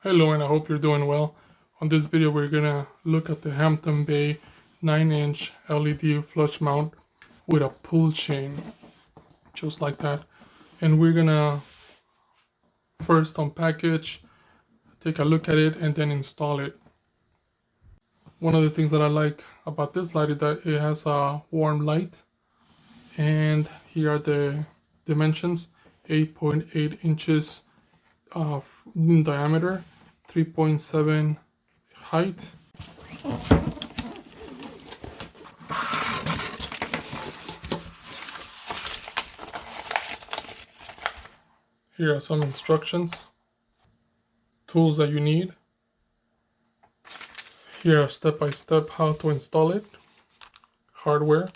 Hello, and I hope you're doing well. On this video we're gonna look at the Hampton Bay 9-inch LED flush mount with a pull chain, just like that. And we're gonna first unpackage, take a look at it, and then install it. One of the things that I like about this light is that it has a warm light, and here are the dimensions: 8.8 inches in diameter, 3.7 height. Here are some instructions, tools that you need. Here are step-by-step how to install it, hardware.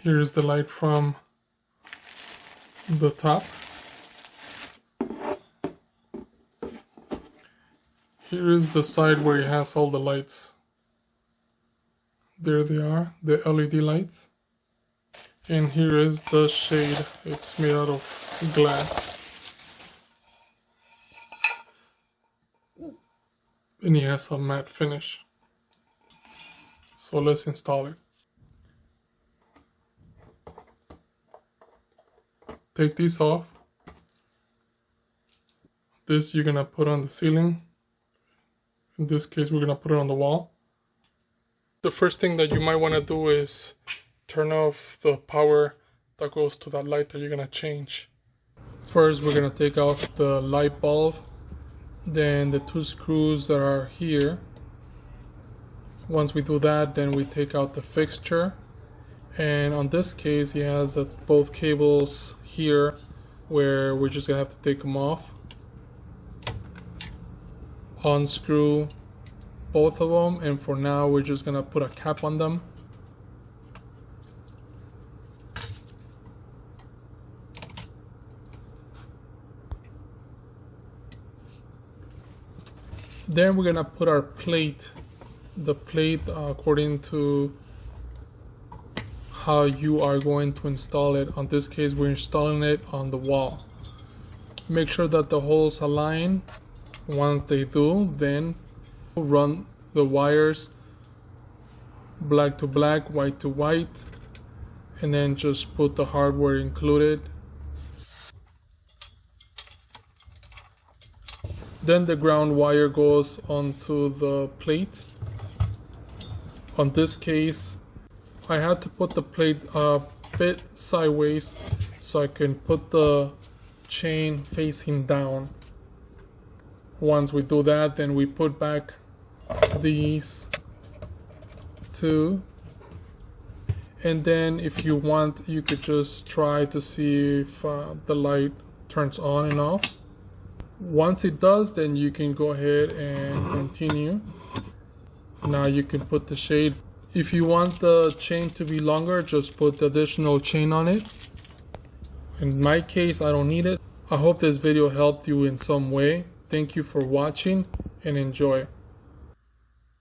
Here's the light from the top. Here is the side where it has all the lights. There they are, the LED lights. And here is the shade. It's made out of glass. And it has a matte finish. So let's install it. Take these off. This you're gonna put on the ceiling. In this case, we're gonna put it on the wall. The first thing that you might wanna do is turn off the power that goes to that light that you're gonna change. First, we're gonna take off the light bulb, then the two screws that are here. Once we do that, then we take out the fixture. And on this case, he has both cables here where we're just gonna have to take them off. Unscrew both of them, and for now we're just gonna put a cap on them. Then we're gonna put our plate, the plate according to how you are going to install it. On this case, we're installing it on the wall. Make sure that the holes align. Once they do, then run the wires black to black, white to white, and then just put the hardware included. Then the ground wire goes onto the plate. On this case, I had to put the plate a bit sideways so I can put the chain facing down. Once we do that, then we put back these two. And then if you want, you could just try to see if the light turns on and off. Once it does, then you can go ahead and continue. Now you can put the shade. If you want the chain to be longer, just put the additional chain on it. In my case, I don't need it. I hope this video helped you in some way. Thank you for watching and enjoy.